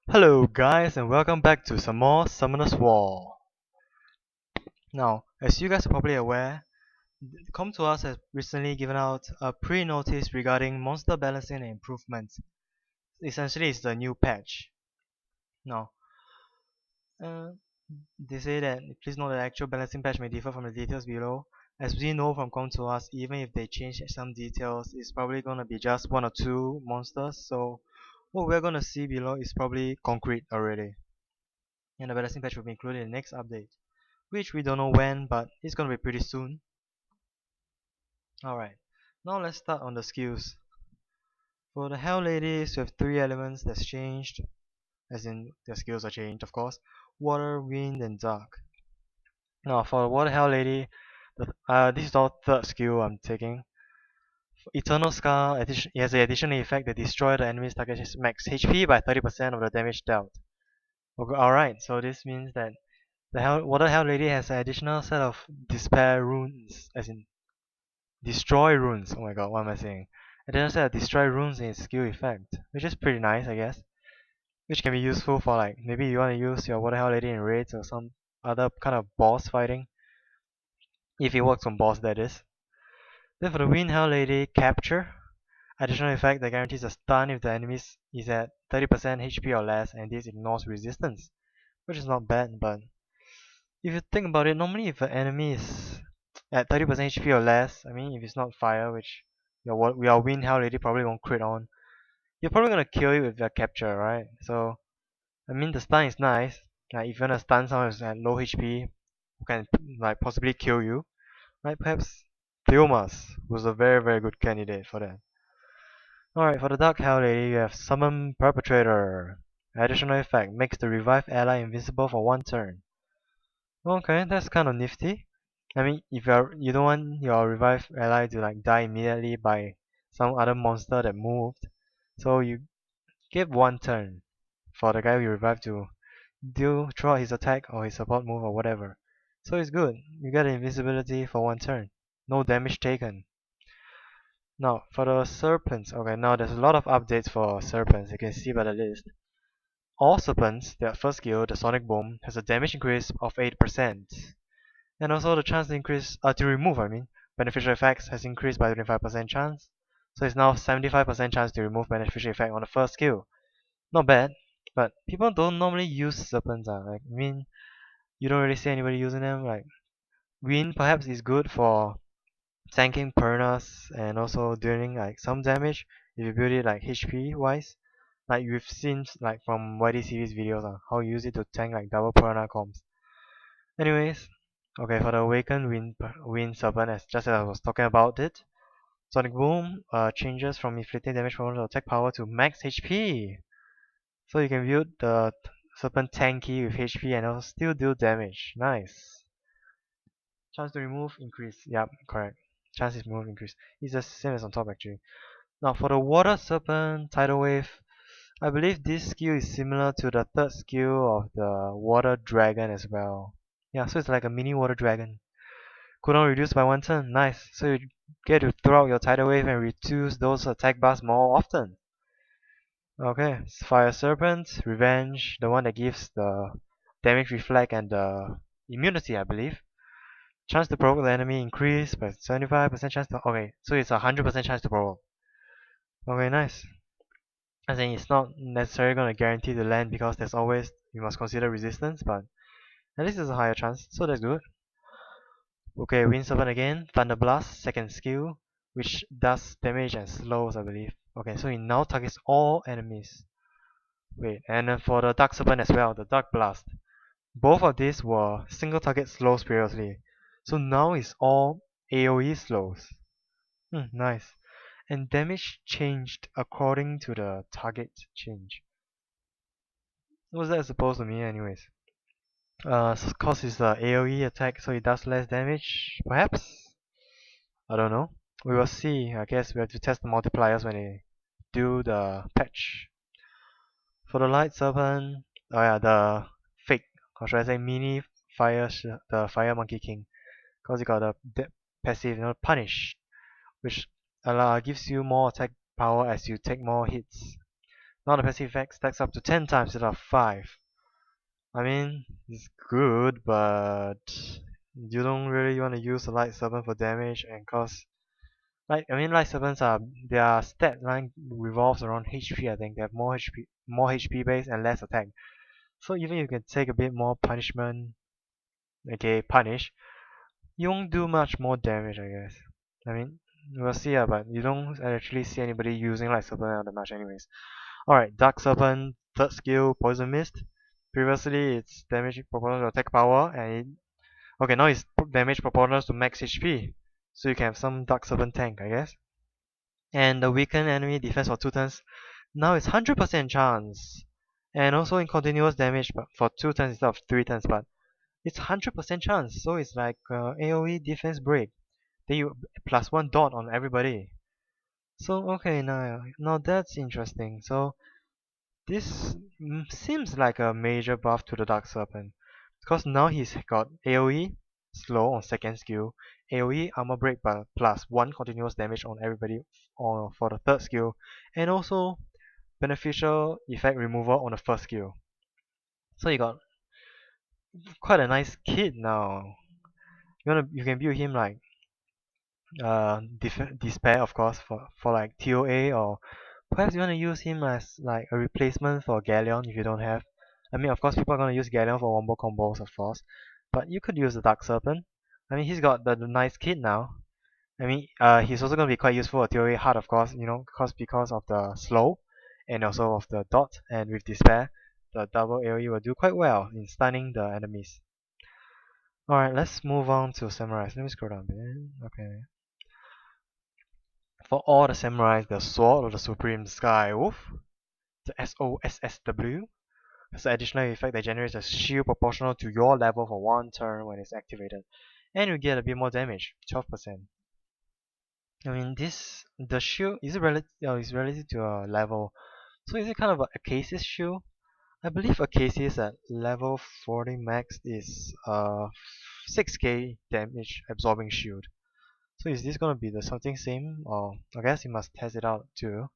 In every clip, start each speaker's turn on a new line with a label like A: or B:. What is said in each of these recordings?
A: Hello guys and welcome back to some more Summoner's War. Now, as you guys are probably aware, Come to Us has recently given out a pre-notice regarding monster balancing and improvements. Essentially, it's the new patch. Now, uh, they say that please note that the actual balancing patch may differ from the details below. As we know from Come to Us, even if they change some details, it's probably gonna be just one or two monsters. So, what we're gonna see below is probably concrete already, and the balancing patch will be included in the next update, which we don't know when, but it's gonna be pretty soon. Alright, now let's start on the skills. For the Hell Ladies, we have three elements that's changed, as in their skills are changed, of course: water, wind, and dark. Now, for the Water Hell Lady, this is our third skill I'm taking. For Eternal Scar, it has the additional effect that destroy the enemy's target's max HP by 30% of the damage dealt. Alright, so this means that the Water Hell Lady has an additional set of Despair runes, as in Destroy runes. Oh my god, what am I saying? It doesn't say destroy runes in its skill effect, which is pretty nice, I guess. Which can be useful for, like, maybe you want to use your Water Hell Lady in raids or some other kind of boss fighting. If it works on boss, that is. Then for the Wind Hell Lady, Capture. Additional effect that guarantees a stun if the enemy is at 30% HP or less, and this ignores resistance. Which is not bad, but if you think about it, normally if an enemy is at 30% HP or less, I mean, if it's not fire, which your Wind Hell Lady probably won't crit on, you're probably gonna kill it with your capture, right? So, I mean, the stun is nice. Like, if you wanna stun someone who's at low HP, who can, like, possibly kill you, right? Perhaps Theomas was a very, very good candidate for that. Alright, for the Dark Hell Lady, you have Summon Perpetrator. Additional effect, makes the revived ally invincible for one turn. Okay, that's kind of nifty. I mean, if you don't want your revived ally to like die immediately by some other monster that moved, so you give one turn for the guy you revive to deal throughout his attack or his support move or whatever. So it's good. You get invisibility for one turn. No damage taken. Now, for the serpents, okay, now there's a lot of updates for serpents, you can see by the list. All serpents, their first skill, the Sonic Boom, has a damage increase of 8%. And also the chance to increase, to remove, beneficial effects has increased by 25% chance. So it's now 75% chance to remove beneficial effect on the first skill. Not bad, but people don't normally use serpents. Like, I mean, you don't really see anybody using them. Like, wind perhaps is good for tanking piranhas and also dealing like some damage if you build it like HP wise. Like you've seen like from YD series videos, how you use it to tank like double piranha comps. Anyways, okay, for the awakened wind serpent, just as I was talking about it, Sonic Boom changes from inflicting damage from attack power to max HP. So you can build the serpent tanky with HP and also still deal damage. Nice. Chance to remove increase. Yep, correct. Chance is remove increase. It's the same as on top actually. Now for the water serpent tidal wave, I believe this skill is similar to the third skill of the water dragon as well. Yeah, so it's like a mini water dragon. Cooldown reduced by one turn. Nice. So you get to throw out your tidal wave and reduce those attack bars more often. Okay, Fire Serpent, Revenge, the one that gives the damage reflect and the immunity, I believe. Chance to provoke the enemy increased by 75% chance to. Okay, so it's a 100% chance to provoke. Okay, nice. I think it's not necessarily going to guarantee the land because there's always, you must consider resistance, but at least there's a higher chance, so that's good. Okay, Wind Serpent again, Thunder Blast, second skill, which does damage and slows, I believe. Okay, so it now targets all enemies. Wait, and then for the Dark Serpent as well, the Dark Blast. Both of these were single target slows previously, so now it's all AoE slows. Nice. And damage changed according to the target change. What was that supposed to mean anyways? Cause it's a AoE attack, so it does less damage, perhaps? I don't know. We will see. I guess we have to test the multipliers when they do the patch. For the Light Serpent, oh yeah, the fake, or should I say mini the Fire Monkey King. Cause it got a passive, Punish, which gives you more attack power as you take more hits. Now the passive effect stacks up to 10 times instead of 5. I mean, it's good, but you don't really want to use the Light Serpent for damage, and cause Light Serpents are their stat line revolves around HP. I think they have more HP base and less attack. So even you can take a bit more punishment, okay, punish, you won't do much more damage, I guess. I mean, we'll see, but you don't actually see anybody using Light Serpent that much, anyways. Alright, Dark Serpent, third skill, Poison Mist. Previously, it's damage proportional to attack power, and okay, now it's damage proportional to max HP. So you can have some Dark Serpent tank, I guess. And the weakened enemy defense for 2 turns. Now it's 100% chance. And also in continuous damage but for 2 turns instead of 3 turns, but it's 100% chance. So it's like AoE defense break. Then you plus 1 dot on everybody. So okay, now that's interesting. So this seems like a major buff to the Dark Serpent, because now he's got AoE slow on second skill, AoE armor break by plus 1 continuous damage on everybody for the third skill, and also beneficial effect removal on the first skill. So you got quite a nice kit now. You can build him like despair, of course, for like TOA, or perhaps you want to use him as like a replacement for Galleon if you don't have. I mean, of course, people are going to use Galleon for wombo combos, of course, but you could use the Dark Serpent. I mean, he's got the nice kit now. I mean, he's also going to be quite useful for TOA hard, of course, because of the slow and also of the dot, and with despair, the double AoE will do quite well in stunning the enemies. Alright, let's move on to Samurais. Let me scroll down a bit. Okay. For all the samurais, the Sword of the Supreme Sky Wolf, the SOSSW, has an additional effect that generates a shield proportional to your level for 1 turn when it's activated. And you get a bit more damage, 12%. I mean, the shield, is relative to a level. So is it kind of a Acacia's shield? I believe Acacia's at level 40 max is 6k damage absorbing shield. So is this gonna be the something same, or I guess you must test it out too.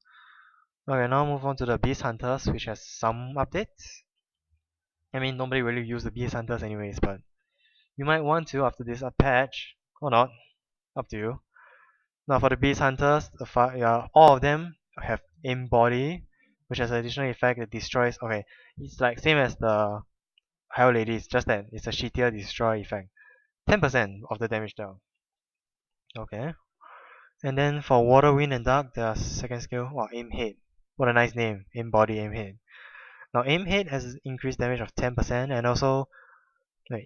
A: Okay, now move on to the Beast Hunters, which has some updates. I mean, nobody really used the Beast Hunters anyways, but you might want to after this patch, or not, up to you. Now for the Beast Hunters, all of them have aim body, which has an additional effect that destroys. Okay, it's like same as the Hell Ladies, just that it's a shittier destroy effect. 10% of the damage down. Okay. And then for Water, Wind, and Dark, the second skill, Aim Head. What a nice name, Aim Body, Aim Head. Now Aim Head has increased damage of 10%, and also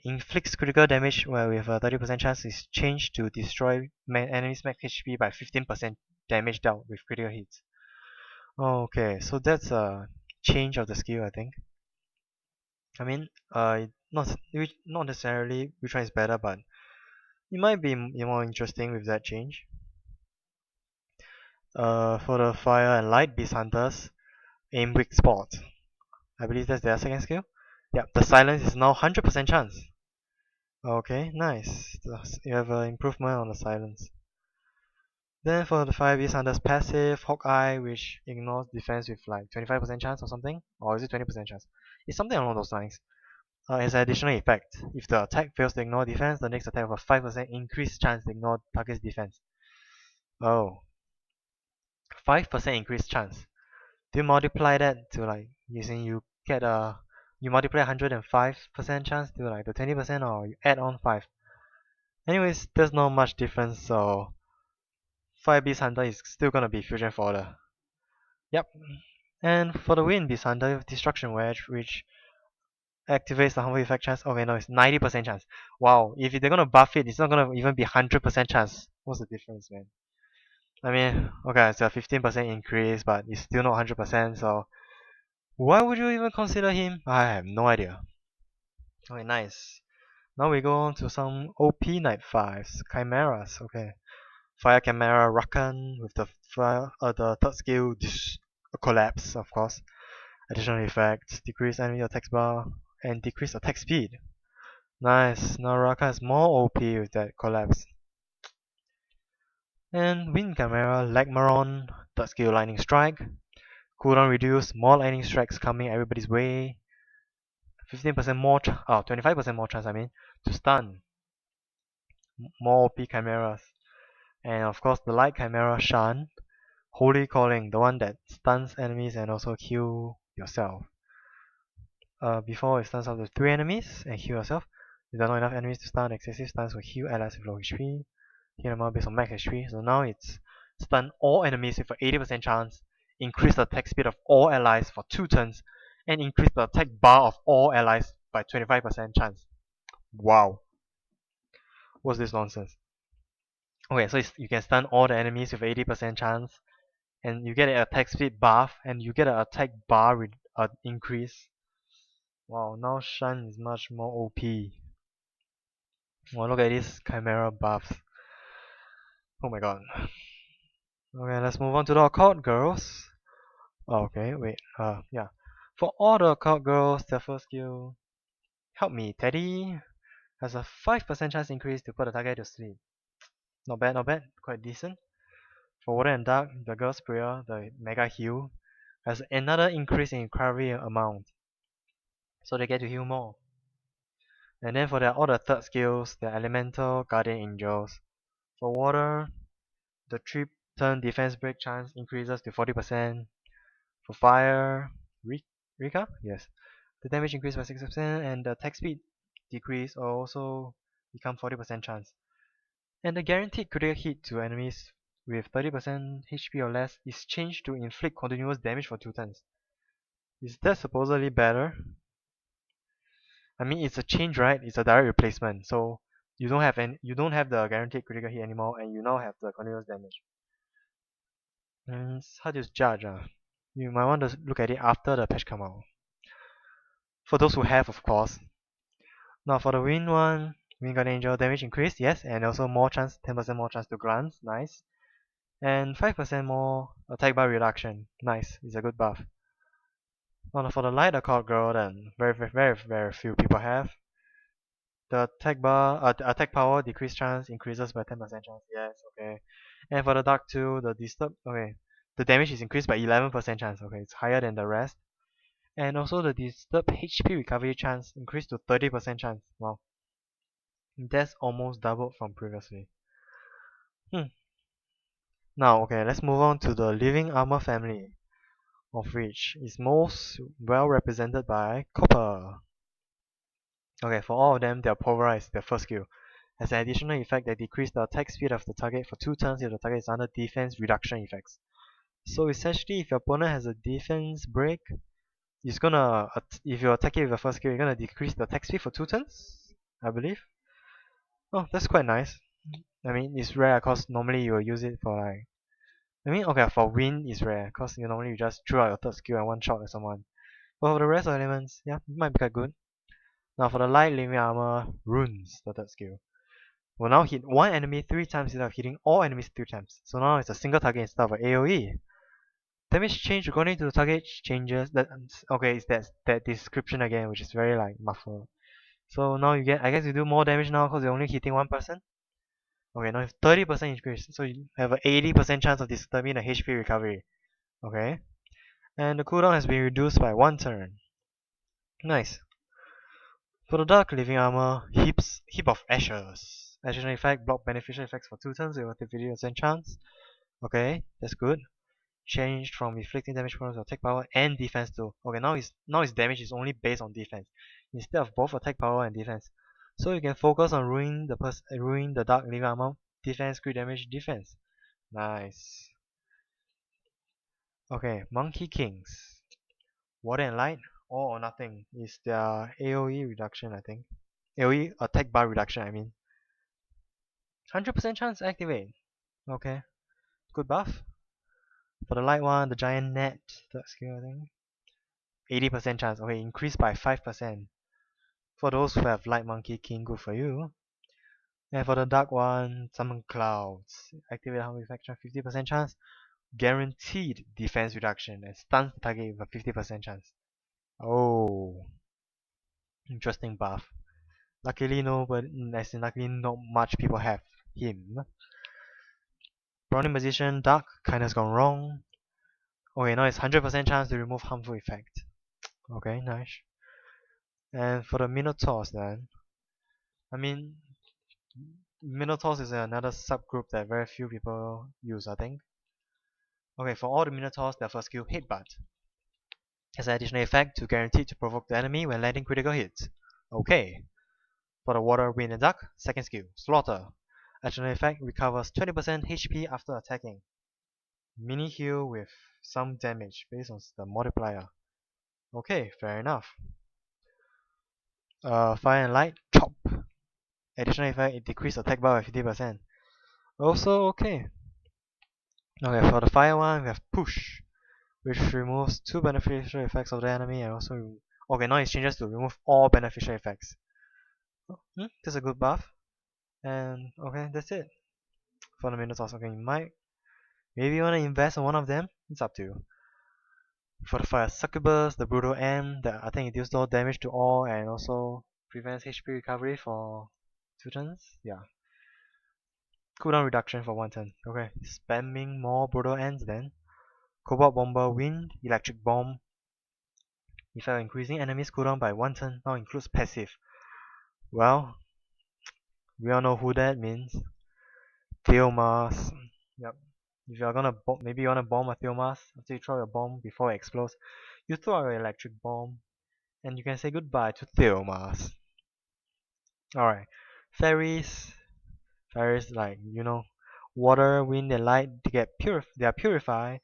A: inflicts critical damage where with a 30% chance is changed to destroy enemy's max HP by 15% damage dealt with critical hits. Okay, so that's a change of the skill, I think. I mean, not necessarily which one is better, but it might be more interesting with that change. For the Fire and Light Beast Hunters, aim weak spot. I believe that's their second skill. Yep, the silence is now 100% chance. Okay, nice. You have an improvement on the silence. Then for the 5 Beast Hunters passive, Hawkeye, which ignores defense with like 25% chance or something, or is it 20% chance? It's something along those lines. It's an additional effect. If the attack fails to ignore defense, the next attack has a 5% increased chance to ignore target's defense. Oh, 5% increased chance. Do you multiply that to like using you multiply 105% chance to like the 20%, or you add on 5? Anyways, there's not much difference, so 5 Beast Hunter is still gonna be Fusion Fodder. Yep. And for the Wind Beast Hunter, Destruction Wedge, which activates the harmful effect chance. Okay, no, it's 90% chance. Wow, if they're gonna buff it, it's not gonna even be 100% chance. What's the difference, man? I mean, okay, it's a 15% increase, but it's still not 100%, so why would you even consider him? I have no idea. Okay, nice. Now we go on to some OP Knight 5s, Chimeras, okay. Fire Chimera Rakan with the third skill, Collapse, of course. Additional effect, decrease enemy attack bar, and decrease attack speed. Nice, now Rakan is more OP with that Collapse. And Wind Chimera, Legmaron, third skill Lightning Strike. Cooldown reduced, more lightning strikes coming everybody's way. 15% more, 25% more chance, to stun. More OP chimeras. And of course, the light chimera Shan, Holy Calling, the one that stuns enemies and also heal yourself. Before it stuns up to 3 enemies and heal yourself. If there are not enough enemies to stun, excessive stuns will heal allies with low HP. Heal amount based on max HP. So now it's stun all enemies with an 80% chance, increase the attack speed of all allies for 2 turns, and increase the attack bar of all allies by 25% chance. Wow. What's this nonsense? Okay, so you can stun all the enemies with 80% chance, and you get an attack speed buff, and you get an attack bar increase. Wow, now Shan is much more OP. Wow, look at these chimera buffs. Oh my god. Okay, let's move on to the occult girls. Okay, wait, yeah. For all the occult girls, their first skill, Help Me Teddy, has a 5% chance increase to put the target to sleep. Not bad, quite decent. For Water and Dark, the Girl's Prayer, the Mega Heal, has another increase in recovery amount, so they get to heal more. And then for all the third skills, the Elemental Guardian Angels. For Water, the 3-turn defense break chance increases to 40%. For Fire, Rika? Yes. The damage increased by 6% and the attack speed decrease also become 40% chance. And the guaranteed critical hit to enemies with 30% HP or less is changed to inflict continuous damage for 2 turns. Is that supposedly better? It's a change, right? It's a direct replacement, so you don't have the guaranteed critical hit anymore, and you now have the continuous damage. And how do you judge? You might want to look at it after the patch come out. For those who have, of course. Now for the Wind one, Wind Guardian Angel damage increased, yes, and also more chance, 10% more chance to grant, nice. And 5% more attack bar reduction, nice, it's a good buff. Now for the Light Occult Girl, then very few people have. The attack power decrease chance increases by 10% chance, yes, okay. And for the Dark 2, the Disturb, okay, the damage is increased by 11% chance, okay, it's higher than the rest. And also the Disturb HP recovery chance increased to 30% chance, wow. That's almost doubled from previously. Now, okay, let's move on to the Living Armor family, of which is most well represented by Copper. Okay, for all of them, they are pulverized, their first skill. Has an additional effect that decreases the attack speed of the target for 2 turns if the target is under defense reduction effects. So essentially, if your opponent has a defense break, it's gonna, if you attack it with the first skill, you're gonna decrease the attack speed for 2 turns, I believe. Oh, that's quite nice. It's rare because normally you will use it for like, okay, for wind is rare because normally you just throw out your third skill and one shot at someone. But for the rest of the elements, yeah, it might be quite good. Now for the light living armor, runes, the third skill, will now hit one enemy 3 times instead of hitting all enemies 3 times. So now it's a single target instead of an AoE. Damage change according to the target changes. It's that description again, which is very like muffled. So now I guess you do more damage now because you're only hitting one person. Okay, now you have 30% increase, so you have an 80% chance of disturbing the HP recovery. Okay, and the cooldown has been reduced by 1 turn. Nice. For the Dark Living Armor, Heap of Ashes. Additional effect, block beneficial effects for 2 turns with a 50% chance. Okay, that's good. Changed from inflicting damage bonus to attack power and defense too. Okay, now his damage is only based on defense instead of both attack power and defense. So you can focus on ruining the Dark Living Armor, defense, crit damage, defense. Nice. Okay, Monkey Kings. Water and Light, all or nothing is their AoE reduction, I think. AoE attack bar reduction, 100% chance activate. Okay, good buff. For the light one, the giant net, third skill, I think. 80% chance, okay, increased by 5%. For those who have light monkey king, good for you. And for the dark one, summon clouds. Activate harmful effect, 50% chance. Guaranteed defense reduction and stuns the target with a 50% chance. Oh, interesting buff. Luckily luckily not much people have him. Browning position, dark, kindness gone wrong. Okay, now it's 100% chance to remove harmful effect. Okay, nice. And for the Minotaurs then, I mean, Minotaurs is another subgroup that very few people use, I think. Okay, for all the Minotaurs, their first skill, Headbutt, has an additional effect to guarantee to provoke the enemy when landing critical hits. Okay. For the Water, Wind, and Dark, second skill, Slaughter. Additional effect recovers 20% HP after attacking. Mini heal with some damage based on the multiplier. Okay, fair enough. Fire and Light, Chop. Additional effect, it decreases attack bar by 50%. Also okay. Okay, for the fire one, we have Push, which removes 2 beneficial effects of the enemy and also... Okay, now it changes to remove all beneficial effects. That's a good buff. And okay, that's it. For the Minotaurs, okay, maybe you want to invest in one of them? It's up to you. For the fire succubus, the brutal end, I think it deals no damage to all and also prevents HP recovery for 2 turns. Yeah. Cooldown reduction for 1 turn. Okay. Spamming more brutal ends then. Cobalt Bomber, Wind, Electric Bomb. Effect increasing enemies cooldown by 1 turn now includes passive. Well, we all know who that means. Theomas. Yep. If you're gonna maybe you wanna bomb a Theomas after you throw your bomb before it explodes, you throw out your electric bomb and you can say goodbye to Theomas. Alright. Fairies. Fairies like, water, wind, and light they are purified.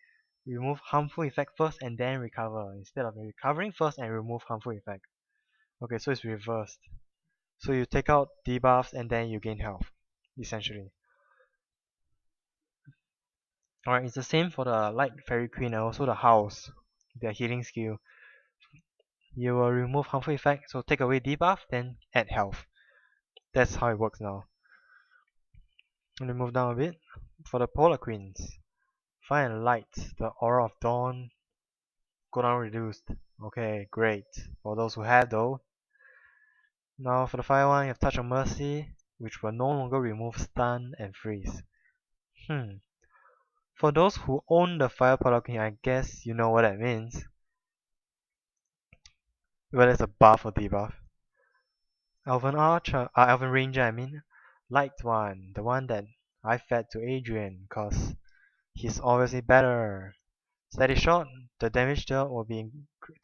A: Remove harmful effect first and then recover. Instead of recovering first and remove harmful effect. Okay, so it's reversed. So you take out debuffs and then you gain health, essentially. Alright, it's the same for the Light Fairy Queen and also the House, their healing skill. You will remove harmful effect, so take away debuff, then add health. That's how it works now. Let me move down a bit. For the Polar Queens, Fire and Light, the Aura of Dawn, cooldown reduced. Okay, great. For those who have though. Now for the Fire one, you have Touch of Mercy, which will no longer remove stun and freeze. For those who own the Fire Polar Queen, I guess you know what that means. Whether it's a buff or debuff. Elven Ranger, I mean. Light one, the one that I fed to Adrian, cause he's obviously better. Steady shot, the damage dealt will be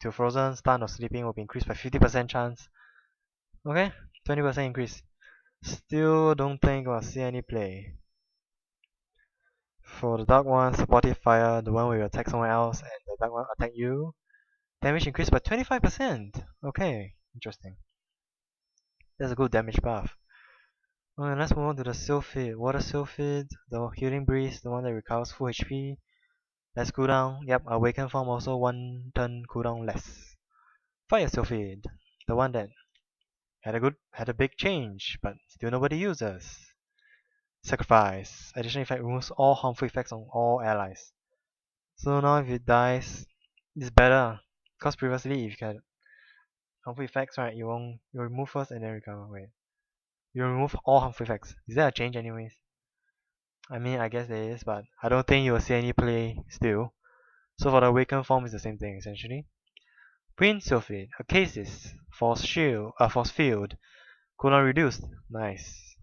A: to frozen, stun, or sleeping will be increased by 50% chance. Okay, 20% increase. Still don't think I'll see any play. For the dark one, supportive fire, the one where you attack someone else and the dark one attack you. Damage increased by 25%. Okay, interesting. That's a good damage buff. Okay, let's move on to the Sylphid. Water Sylphid, the Healing Breeze, the one that recovers full HP. Less cooldown. Yep, Awaken Form also 1 turn cooldown less. Fire Sylphid, the one that had a big change, but still nobody uses. Sacrifice. Additional effect removes all harmful effects on all allies. So now if it dies, it's better. Cause previously if you had harmful effects, right, you remove first and then recover. Wait. You remove all harmful effects. Is that a change anyways? I mean, I guess there is, but I don't think you will see any play still. So for the awakened form, it's the same thing essentially. Green Sulfate, a Cases, Force Field, cooldown reduced. Nice.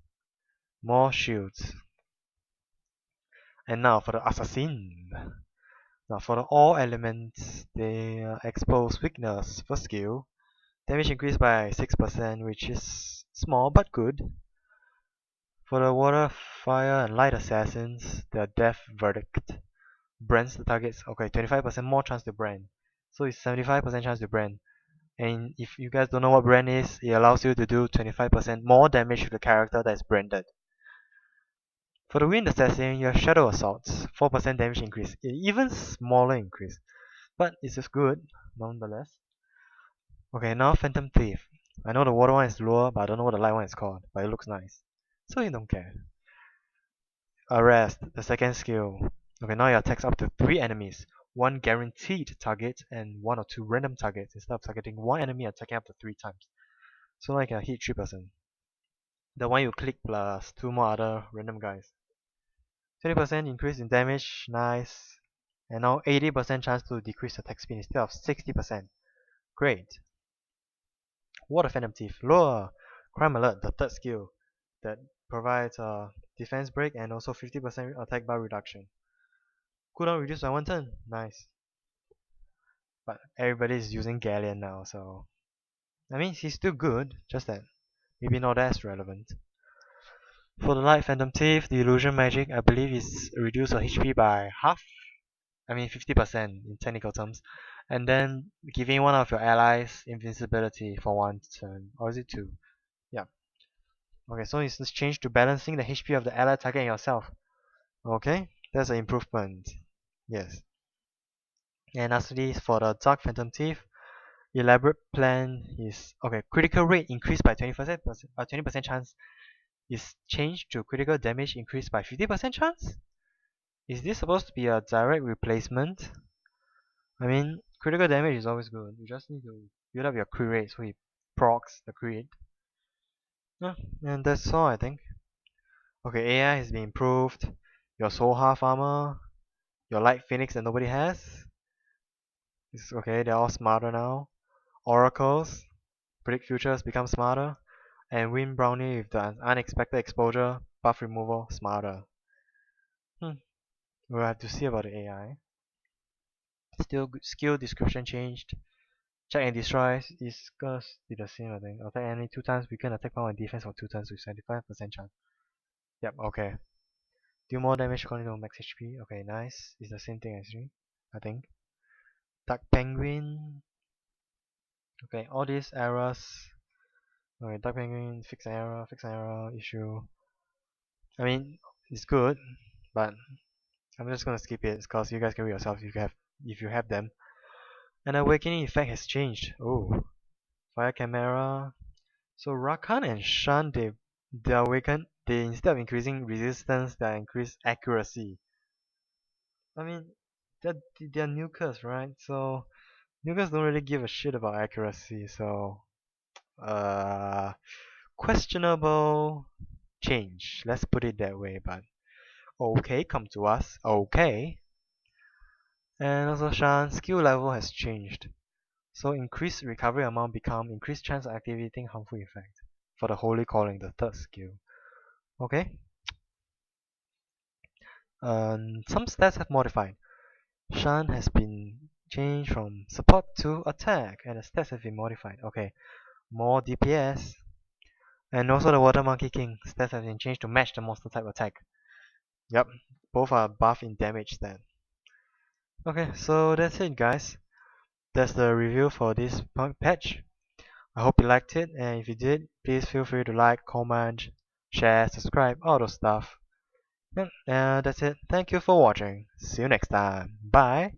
A: More shields. And now for the Assassin. Now for the all elements, they expose weakness for skill. Damage increased by 6%, which is small but good. For the water, fire, and light assassins, their death verdict. Brands the targets. Okay, 25% more chance to brand. So it's 75% chance to brand. And if you guys don't know what brand is, it allows you to do 25% more damage to the character that is branded. For the wind assassin, you have shadow assaults, 4% damage increase, even smaller increase, but it's just good nonetheless. Okay, now Phantom Thief. I know the water one is lower, but I don't know what the light one is called, but it looks nice, so you don't care. Arrest, the second skill. Okay, now your attacks up to 3 enemies, 1 guaranteed target and 1 or 2 random targets instead of targeting 1 enemy attacking up to 3 times. So now you can hit 3%. The one you click plus 2 more other random guys. 20% increase in damage, nice. And now 80% chance to decrease attack speed instead of 60%. Great. Water Phantom Thief. Lower Crime Alert, the third skill that provides a defense break and also 50% attack bar reduction. Cooldown reduced by 1 turn. Nice. But everybody is using Galleon now, so I mean he's still good, just that maybe not as relevant. For the Light Phantom Thief, the Illusion Magic I believe is reduced her HP by half. I mean 50% in technical terms. And then giving one of your allies invincibility for 1 turn. Or is it 2? Yeah. Okay, so it's changed to balancing the HP of the ally target and yourself. Okay, that's an improvement. Yes. And lastly, for the Dark Phantom Thief, elaborate plan is okay. Critical rate increased by 20% chance is changed to critical damage increased by 50% chance. Is this supposed to be a direct replacement? I mean, critical damage is always good. You just need to build up your crit rate so it procs the crit. Yeah, and that's all I think. Okay, AI has been improved. Your soul half armor, your light phoenix that nobody has. It's okay, they're all smarter now. Oracles, predict futures, become smarter. And Wind Brownie with the unexpected exposure, buff removal, smarter. We'll have to see about the AI. Still, skill description changed. Check and destroy is gonna be the same, I think. Attack enemy 2 times, weaken attack power and defense for 2 turns with 75% chance. Yep, okay. Do more damage according to max HP. Okay, nice. It's the same thing actually, I think. Dark Penguin. Okay, all these errors. Okay, Dark Penguin, fix an error, issue. I mean, it's good, but I'm just gonna skip it because you guys can read yourself if you have them. And awakening effect has changed. Oh, fire camera. So Rakan and Shan, they awaken. They instead of increasing resistance, they increase accuracy. I mean, they're nukers, right? So nukers don't really give a shit about accuracy. So questionable change. Let's put it that way. But okay, come to us. Okay. And also Shan's skill level has changed. So increased recovery amount become increased chance of activating harmful effect for the Holy Calling, the third skill. Okay. Some stats have modified. Shan has been changed from support to attack, and the stats have been modified. Okay. More DPS. And also the Water Monkey King stats have been changed to match the monster type attack. Yep. Both are buff in damage stat. Okay, so that's it guys. That's the review for this patch. I hope you liked it, and if you did, please feel free to like, comment, share, subscribe, all those stuff. Yep, that's it. Thank you for watching. See you next time. Bye.